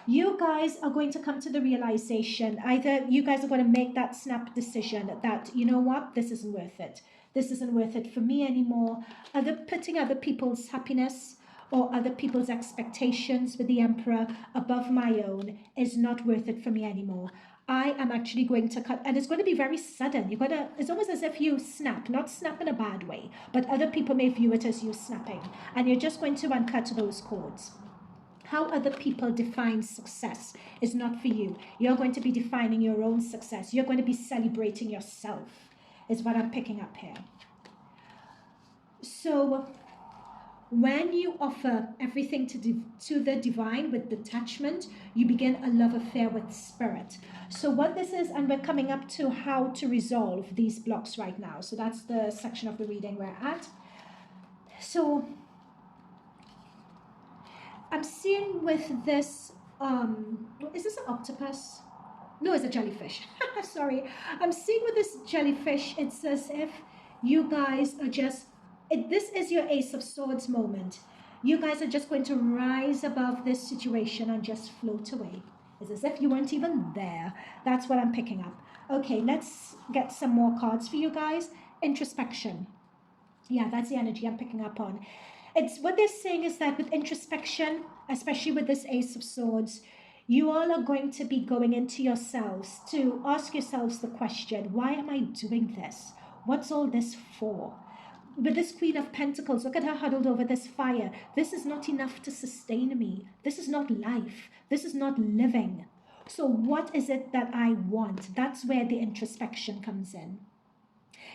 You guys are going to come to the realization, either you guys are going to make that snap decision that, you know what, this isn't worth it. This isn't worth it for me anymore. Putting other people's happiness or other people's expectations with the Emperor above my own is not worth it for me anymore. I am actually going to cut, and it's going to be very sudden. It's almost as if you snap, not snap in a bad way, but other people may view it as you snapping, and you're just going to uncut those cords. How other people define success is not for you. You're going to be defining your own success. You're going to be celebrating yourself, is what I'm picking up here. So when you offer everything to the divine with detachment, you begin a love affair with spirit. So what this is, and we're coming up to how to resolve these blocks right now. So that's the section of the reading we're at. So I'm seeing with this, is this an octopus? No, it's a jellyfish. Sorry. I'm seeing with this jellyfish, it's as if you guys are just, this is your Ace of Swords moment. You guys are just going to rise above this situation and just float away. It's as if you weren't even there. That's what I'm picking up. Okay, let's get some more cards for you guys. Introspection. Yeah, that's the energy I'm picking up on. It's what they're saying is that with introspection, especially with this Ace of Swords, you all are going to be going into yourselves to ask yourselves the question, why am I doing this? What's all this for? With this Queen of Pentacles, look at her huddled over this fire. This is not enough to sustain me. This is not life. This is not living. So what is it that I want? That's where the introspection comes in.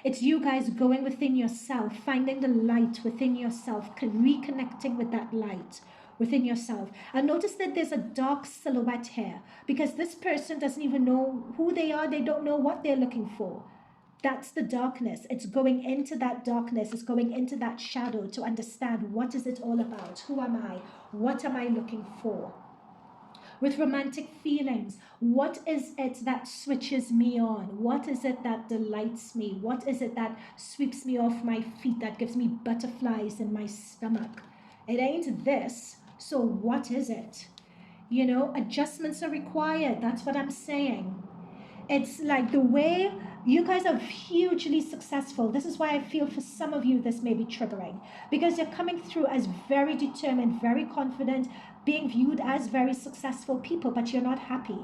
It's you guys going within yourself, finding the light within yourself, reconnecting with that light, within yourself. And notice that there's a dark silhouette here because this person doesn't even know who they are. They don't know what they're looking for. That's the darkness. It's going into that darkness. It's going into that shadow to understand what is it all about. Who am I? What am I looking for? With romantic feelings, what is it that switches me on? What is it that delights me? What is it that sweeps me off my feet, that gives me butterflies in my stomach? It ain't this, so what is it? You know, adjustments are required. That's what I'm saying. It's like the way you guys are hugely successful. This is why I feel for some of you this may be triggering, because you're coming through as very determined, very confident, being viewed as very successful people, but you're not happy.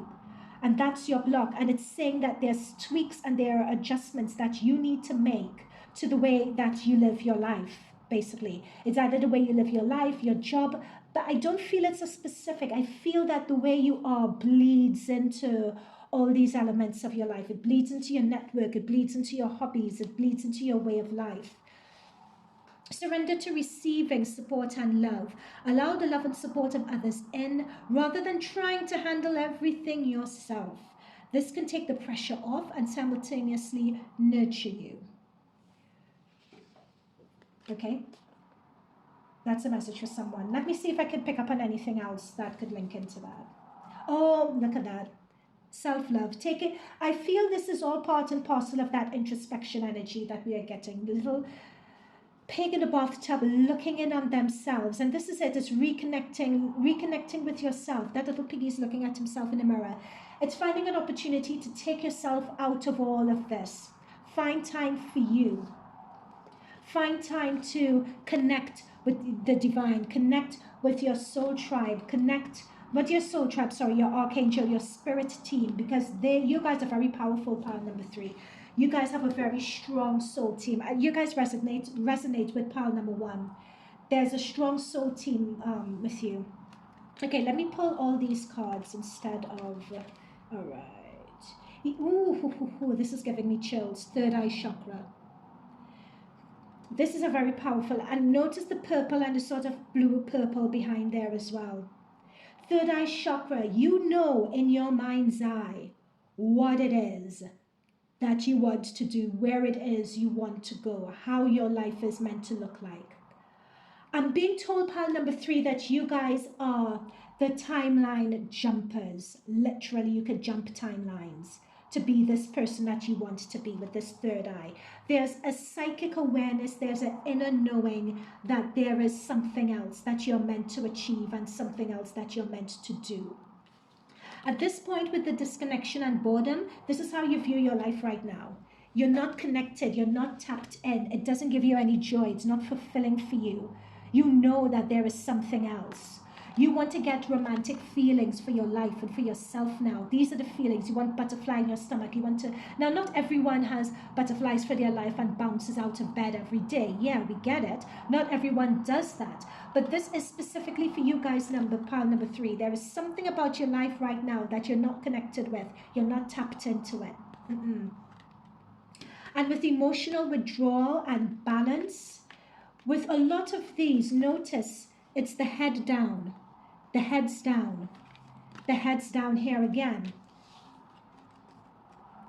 And that's your block. And it's saying that there's tweaks and there are adjustments that you need to make to the way that you live your life, basically. It's either the way you live your life, your job, but I don't feel it's a specific. I feel that the way you are bleeds into all these elements of your life. It bleeds into your network, it bleeds into your hobbies, it bleeds into your way of life. Surrender to receiving support and love. Allow the love and support of others in rather than trying to handle everything yourself. This can take the pressure off and simultaneously nurture you. Okay? That's a message for someone. Let me see if I can pick up on anything else that could link into that. Oh, look at that. Self-love. Take it. I feel this is all part and parcel of that introspection energy that we are getting. The little pig in a bathtub looking in on themselves. And this is it. It's reconnecting with yourself. That little piggy is looking at himself in the mirror. It's finding an opportunity to take yourself out of all of this. Find time for you. Find time to connect with the divine. Connect with your soul tribe. Connect with your soul tribe, your archangel, your spirit team, because you guys are very powerful, pile number 3. You guys have a very strong soul team. You guys resonate with pile number 1. There's a strong soul team with you. Okay, let me pull all these cards instead of... all right. Ooh, this is giving me chills. Third eye chakra. This is a very powerful... And notice the purple and the sort of blue-purple behind there as well. Third eye chakra, you know in your mind's eye what it is that you want to do, where it is you want to go, how your life is meant to look like. I'm being told, pile number 3, that you guys are the timeline jumpers. Literally, you could jump timelines to be this person that you want to be with this third eye. There's a psychic awareness, there's an inner knowing that there is something else that you're meant to achieve and something else that you're meant to do. At this point with the disconnection and boredom, this is how you view your life right now. You're not connected, you're not tapped in, it doesn't give you any joy, it's not fulfilling for you. You know that there is something else. You want to get romantic feelings for your life and for yourself now. These are the feelings. You want butterfly in your stomach. You want to... Now, not everyone has butterflies for their life and bounces out of bed every day. Yeah, we get it. Not everyone does that. But this is specifically for you guys, pile number 3. There is something about your life right now that you're not connected with. You're not tapped into it. And with emotional withdrawal and balance, with a lot of these, notice it's the head down. The head's down. The head's down here again.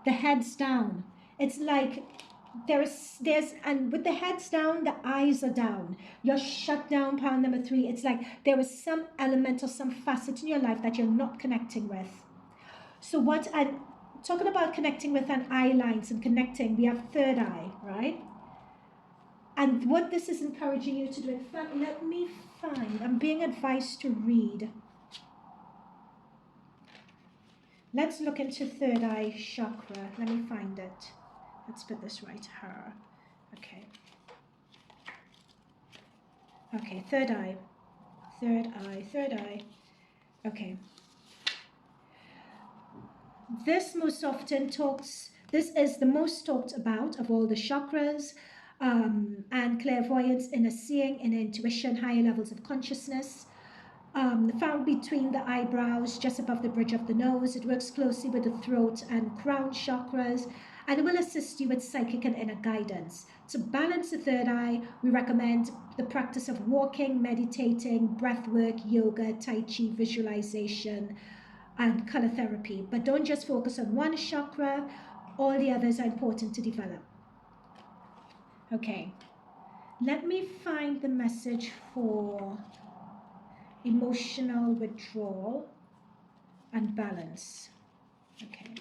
The head's down. It's like there's and with the heads down, the eyes are down. You're shut down, pile number 3. It's like there is some element or some facet in your life that you're not connecting with. So what I'm talking about, connecting with an eye lines and connecting, we have third eye, right? And what this is encouraging you to do, in fact, let me find, I'm being advised to read. Let's look into third eye chakra. Let me find it. Let's put this right here. Okay. Okay, third eye. Third eye, third eye. Okay. This most often this is the most talked about of all the chakras. And clairvoyance, inner seeing, inner intuition, higher levels of consciousness. Found between the eyebrows, just above the bridge of the nose. It works closely with the throat and crown chakras. and it will assist you with psychic and inner guidance. To balance the third eye, we recommend the practice of walking, meditating, breath work, yoga, tai chi, visualization, and color therapy. But don't just focus on one chakra, all the others are important to develop. Okay, let me find the message for emotional withdrawal and balance. Okay.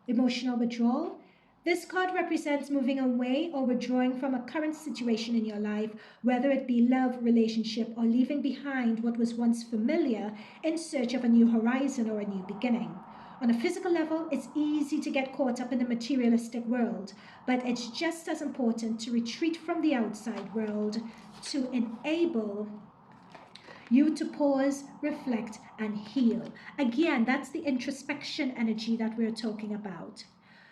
Emotional withdrawal. This card represents moving away or withdrawing from a current situation in your life, whether it be love, relationship, or leaving behind what was once familiar in search of a new horizon or a new beginning. On a physical level, it's easy to get caught up in the materialistic world, but it's just as important to retreat from the outside world to enable you to pause, reflect, and heal. Again, that's the introspection energy that we're talking about.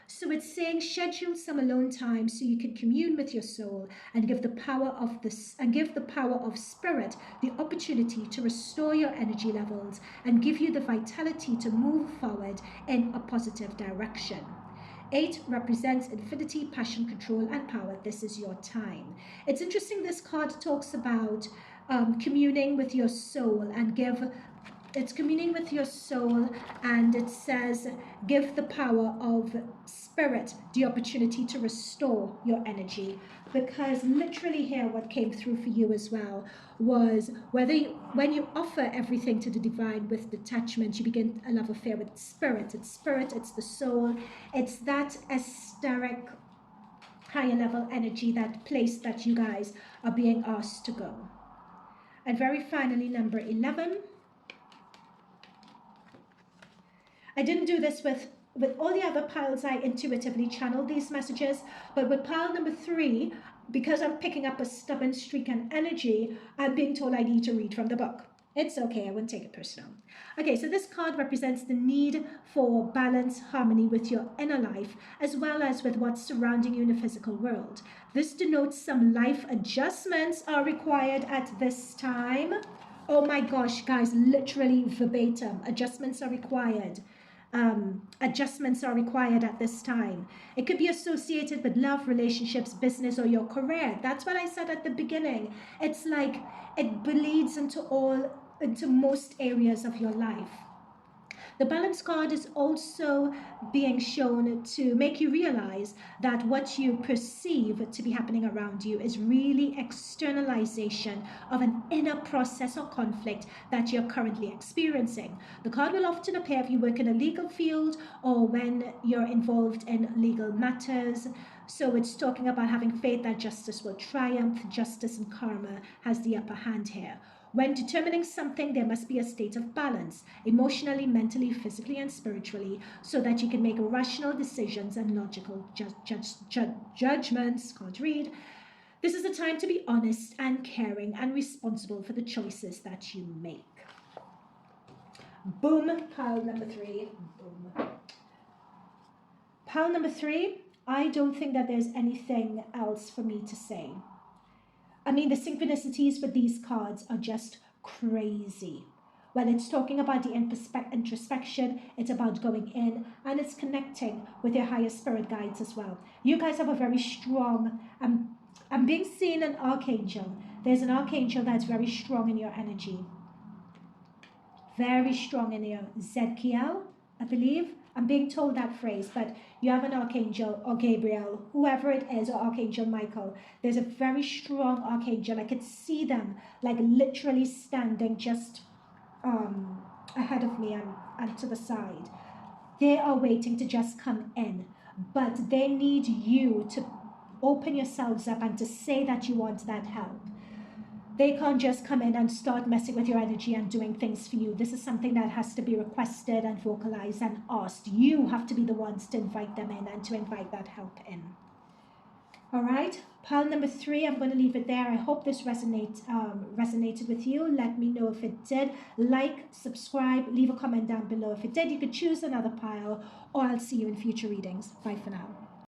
So it's saying schedule some alone time so you can commune with your soul and give the power of spirit the opportunity to restore your energy levels and give you the vitality to move forward in a positive direction. 8 represents infinity, passion, control, and power. This is your time. It's interesting, this card talks about communing with your soul and it's communing with your soul, and it says give the power of spirit the opportunity to restore your energy, because literally here what came through for you as well was when you offer everything to the divine with detachment, you begin a love affair with spirit. It's the soul, it's that etheric higher level energy, that place that you guys are being asked to go. And very finally, number 11. I didn't do this with all the other piles. I intuitively channeled these messages, but with pile number 3, because I'm picking up a stubborn streak and energy, I'm being told I need to read from the book. It's okay, I wouldn't take it personal. Okay, so this card represents the need for balance, harmony with your inner life, as well as with what's surrounding you in the physical world. This denotes some life adjustments are required at this time. Oh my gosh, guys, literally verbatim, adjustments are required. Adjustments are required at this time. It could be associated with love, relationships, business, or your career. That's what I said at the beginning. It's like it bleeds into most areas of your life. The balance card is also being shown to make you realize that what you perceive to be happening around you is really externalization of an inner process or conflict that you're currently experiencing. The card will often appear if you work in a legal field or when you're involved in legal matters. So it's talking about having faith that justice will triumph. Justice and karma has the upper hand here. When determining something, there must be a state of balance, emotionally, mentally, physically, and spiritually, so that you can make rational decisions and logical judgments. Can't read. This is a time to be honest and caring and responsible for the choices that you make. Boom, pile number 3. Boom. Pile number 3, I don't think that there's anything else for me to say. I mean, the synchronicities with these cards are just crazy. When it's talking about the introspection, it's about going in, and it's connecting with your higher spirit guides as well. You guys have a very strong, I'm being seen an archangel. There's an archangel that's very strong in your energy. Very strong in your Zedkiel, I believe. I'm being told that phrase, but you have an archangel or Gabriel, whoever it is, or Archangel Michael. There's a very strong archangel. I could see them like literally standing just ahead of me and to the side. They are waiting to just come in, but they need you to open yourselves up and to say that you want that help. They can't just come in and start messing with your energy and doing things for you. This is something that has to be requested and vocalized and asked. You have to be the ones to invite them in and to invite that help in. All right, pile number 3, I'm going to leave it there. I hope this resonated with you. Let me know if it did. Like, subscribe, leave a comment down below. If it did, you could choose another pile, or I'll see you in future readings. Bye for now.